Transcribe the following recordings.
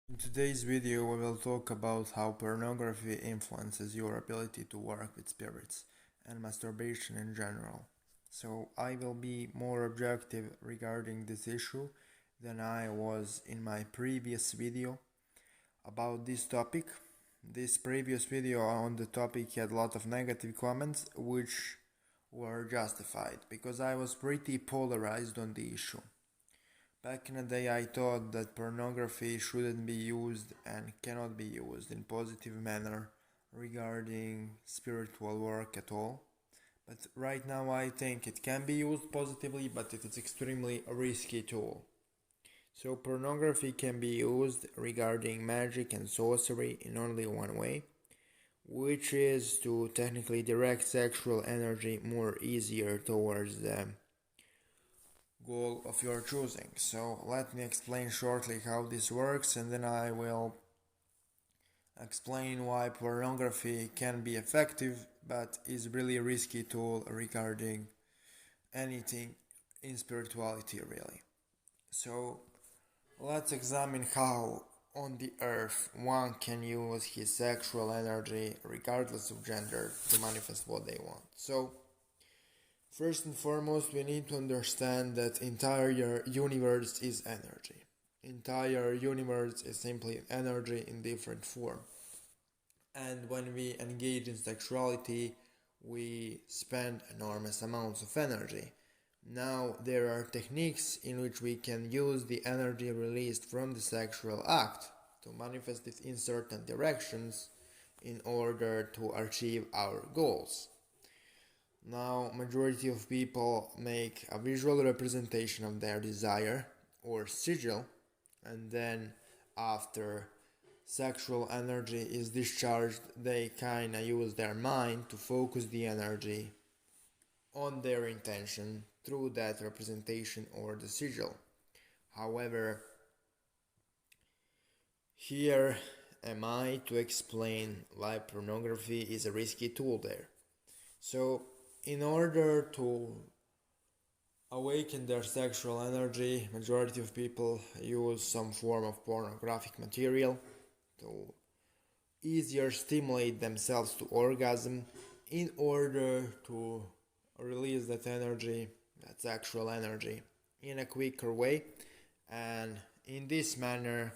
In today's video, we will talk about how pornography influences your ability to work with spirits and masturbation in general. So, I will be more objective regarding this issue than I was in my previous video about this topic. This previous video on the topic had a lot of negative comments, which were justified because I was pretty polarized on the issue. Back in the day, I thought that pornography shouldn't be used and cannot be used in positive manner regarding spiritual work at all. But right now, I think it can be used positively, but it is extremely risky tool. So pornography can be used regarding magic and sorcery in only one way, which is to technically direct sexual energy more easier towards the goal of your choosing. So let me explain shortly how this works, and then I will explain why pornography can be effective but is really risky tool regarding anything in spirituality really. So let's examine how on the earth one can use his sexual energy regardless of gender to manifest what they want. So first and foremost, we need to understand that entire universe is energy. Entire universe is simply energy in different form. And when we engage in sexuality, we spend enormous amounts of energy. Now, there are techniques in which we can use the energy released from the sexual act to manifest it in certain directions in order to achieve our goals. Now, majority of people make a visual representation of their desire or sigil, and then after sexual energy is discharged, they kinda use their mind to focus the energy on their intention through that representation or the sigil. However, here am I to explain why pornography is a risky tool there. So, in order to awaken their sexual energy, majority of people use some form of pornographic material to easier stimulate themselves to orgasm in order to release that energy, that sexual energy, in a quicker way, and in this manner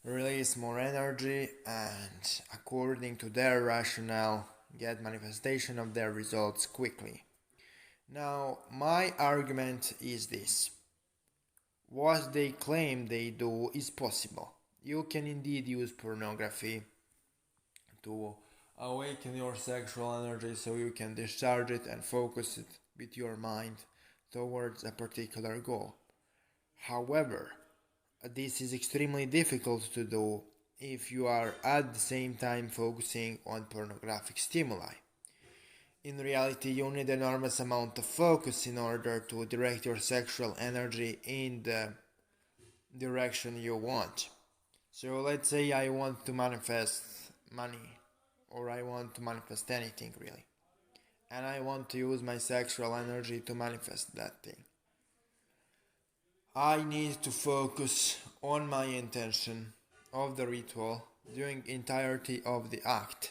release more energy and, according to their rationale, get manifestation of their results quickly. Now, my argument is this. What they claim they do is possible. You can indeed use pornography to awaken your sexual energy so you can discharge it and focus it with your mind towards a particular goal. However, this is extremely difficult to do if you are at the same time focusing on pornographic stimuli. In reality, you need an enormous amount of focus in order to direct your sexual energy in the direction you want. So let's say I want to manifest money, or I want to manifest anything really, and I want to use my sexual energy to manifest that thing. I need to focus on my intention of the ritual during entirety of the act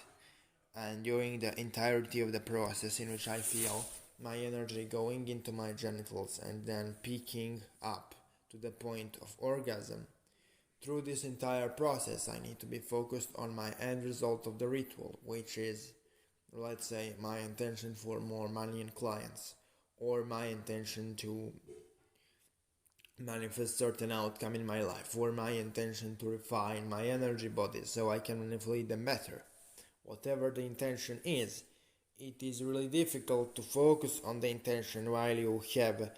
and during the entirety of the process in which I feel my energy going into my genitals and then peaking up to the point of orgasm. Through this entire process, I need to be focused on my end result of the ritual, which is, let's say, my intention for more money and clients, or my intention to manifest certain outcome in my life, or my intention to refine my energy body so I can manipulate them better. Whatever the intention is, it is really difficult to focus on the intention while you have a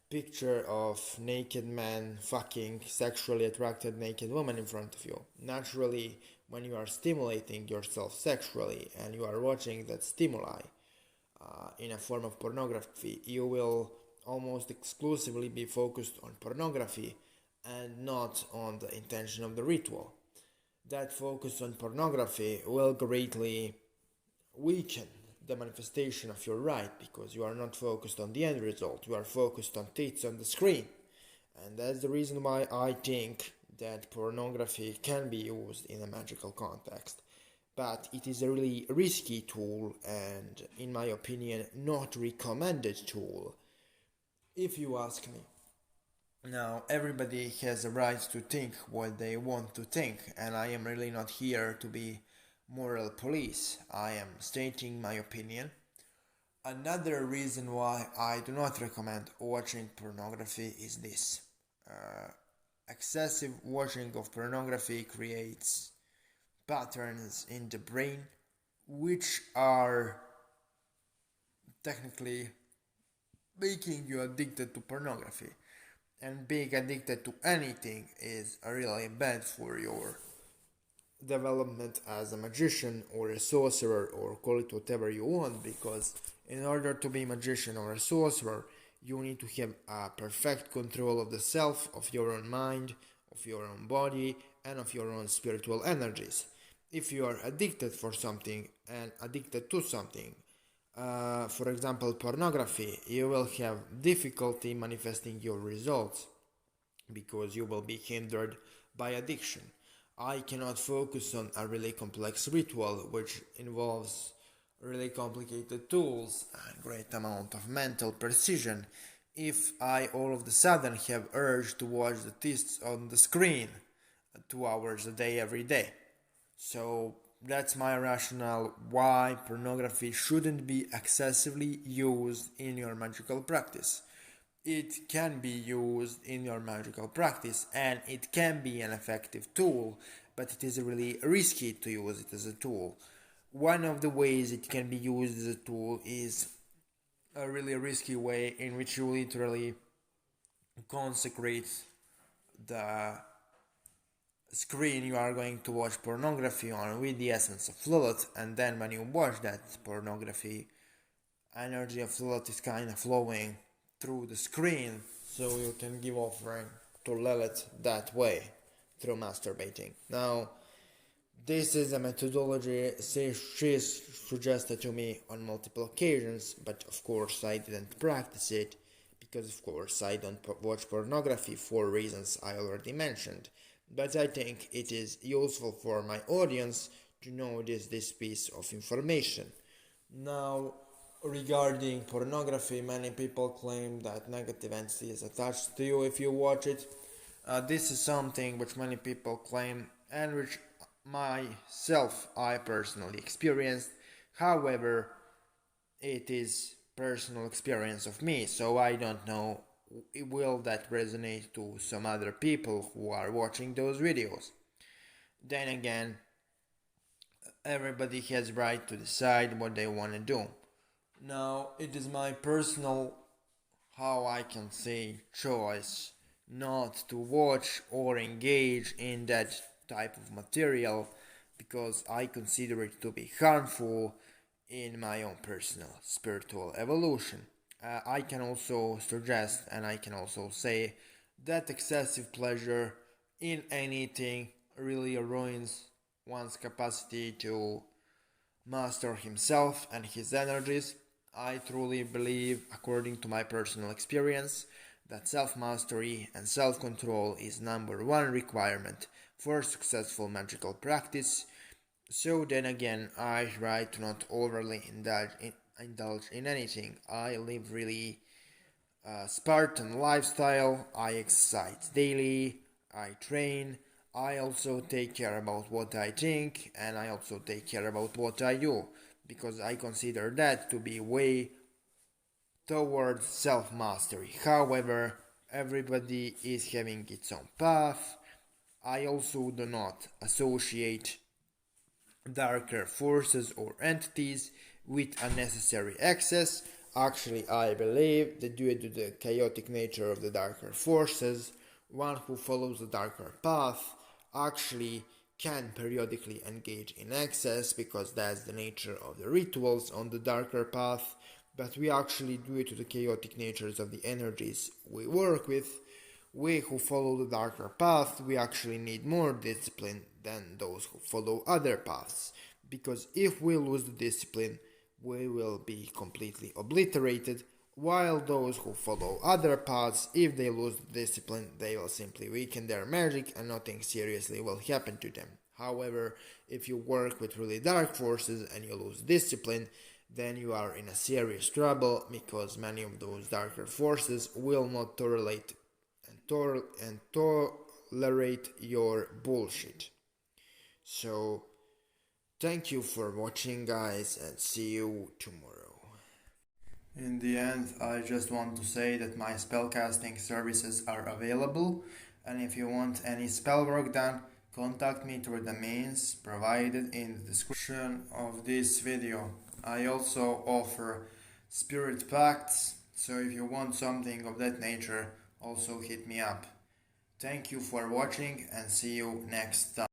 picture of naked man fucking sexually attracted naked woman in front of you. Naturally, when you are stimulating yourself sexually and you are watching that stimuli in a form of pornography, you will almost exclusively be focused on pornography and not on the intention of the ritual. That focus on pornography will greatly weaken the manifestation of your right because you are not focused on the end result, you are focused on tits on the screen. And that's the reason why I think that pornography can be used in a magical context, but it is a really risky tool and, in my opinion, not recommended tool, if you ask me. Now, everybody has a right to think what they want to think, and I am really not here to be moral police. I am stating my opinion. Another reason why I do not recommend watching pornography is this. Excessive watching of pornography creates patterns in the brain which are technically making you addicted to pornography. And being addicted to anything is really bad for your development as a magician or a sorcerer, or call it whatever you want, because in order to be a magician or a sorcerer you need to have a perfect control of the self, of your own mind, of your own body, and of your own spiritual energies. If you are addicted for something and addicted to something, for example pornography, you will have difficulty manifesting your results because you will be hindered by addiction. I cannot focus on a really complex ritual which involves really complicated tools and great amount of mental precision if I all of a sudden have urge to watch the tests on the screen 2 hours a day every day. So that's my rationale why pornography shouldn't be excessively used in your magical practice. It can be used in your magical practice and it can be an effective tool, but it is really risky to use it as a tool. One of the ways it can be used as a tool is a really risky way in which you literally consecrate the screen you are going to watch pornography on with the essence of Lilith, and then when you watch that pornography, energy of Lilith is kind of flowing through the screen, so you can give offering to Lilith that way through masturbating. Now, this is a methodology she suggested to me on multiple occasions, but of course I didn't practice it because of course I don't watch pornography for reasons I already mentioned. But I think it is useful for my audience to know this piece of information. Now, regarding pornography, many people claim that negative entity is attached to you if you watch it. This is something which many people claim and which I personally experienced. However, it is personal experience of me, so I don't know will that resonate to some other people who are watching those videos. Then again, everybody has right to decide what they want to do. Now, it is my personal, how I can say, choice not to watch or engage in that type of material because I consider it to be harmful in my own personal spiritual evolution. I can also suggest and I can also say that excessive pleasure in anything really ruins one's capacity to master himself and his energies. I truly believe, according to my personal experience, that self-mastery and self-control is number one requirement for successful magical practice. So then again, I try to not overly indulge in anything. I live really Spartan lifestyle. I exercise daily. I train. I also take care about what I think, and I also take care about what I do, because I consider that to be way towards self-mastery. However, everybody is having its own path. I also do not associate darker forces or entities with unnecessary access. Actually, I believe that due to the chaotic nature of the darker forces, one who follows the darker path actually can periodically engage in excess because that's the nature of the rituals on the darker path. But we actually, due to the chaotic natures of the energies we work with, we who follow the darker path, we actually need more discipline than those who follow other paths. Because if we lose the discipline, we will be completely obliterated while those who follow other paths, if they lose discipline, they will simply weaken their magic and nothing seriously will happen to them. However, if you work with really dark forces and you lose discipline, then you are in a serious trouble because many of those darker forces will not tolerate your bullshit. So, thank you for watching, guys, and see you tomorrow. In the end, I just want to say that my spellcasting services are available, and if you want any spell work done, contact me through the means provided in the description of this video. I also offer spirit pacts, so if you want something of that nature, also hit me up. Thank you for watching and see you next time.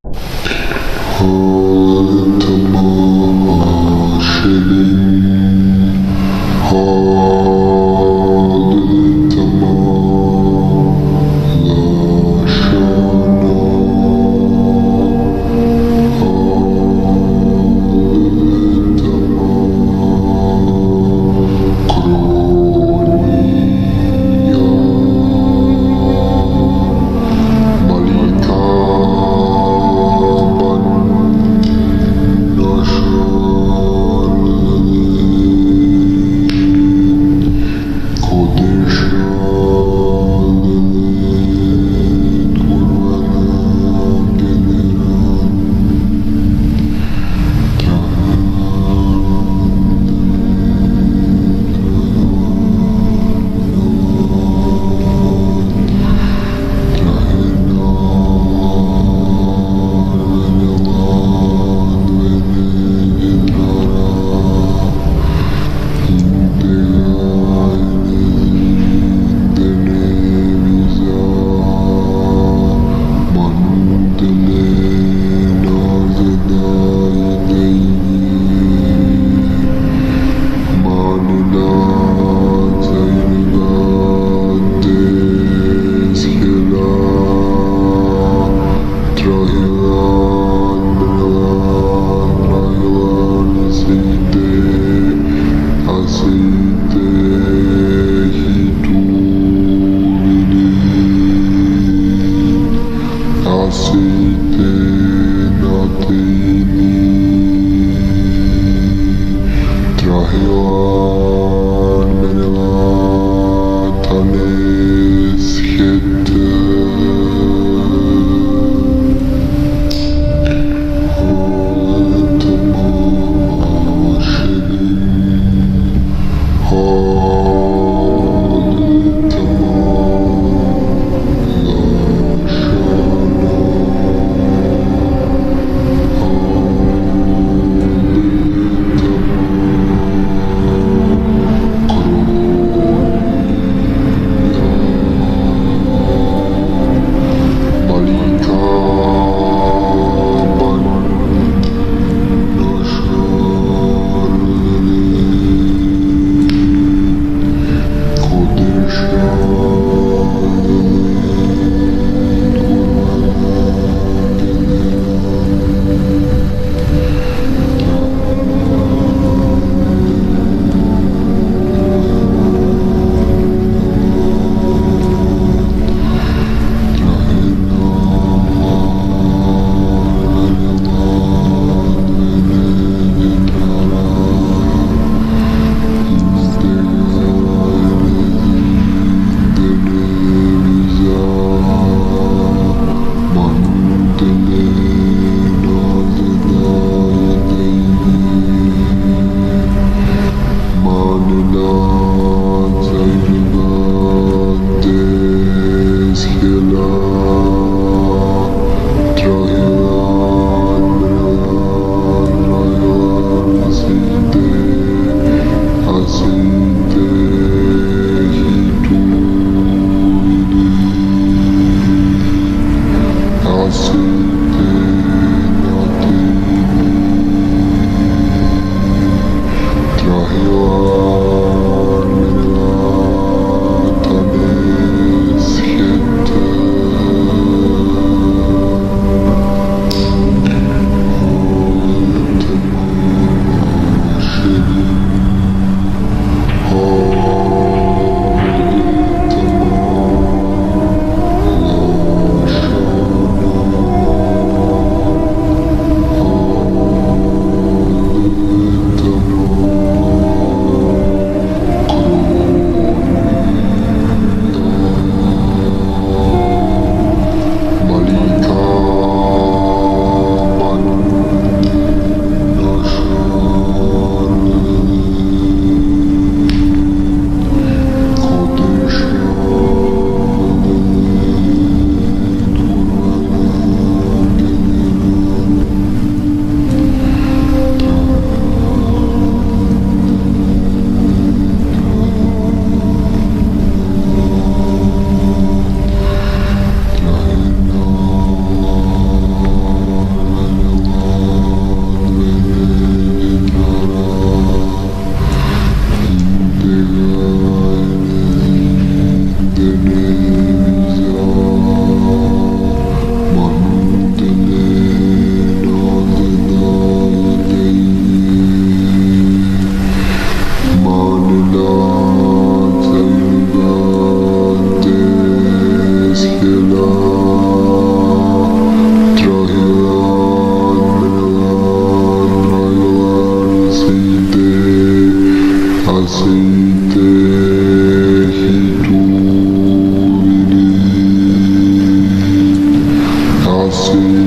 see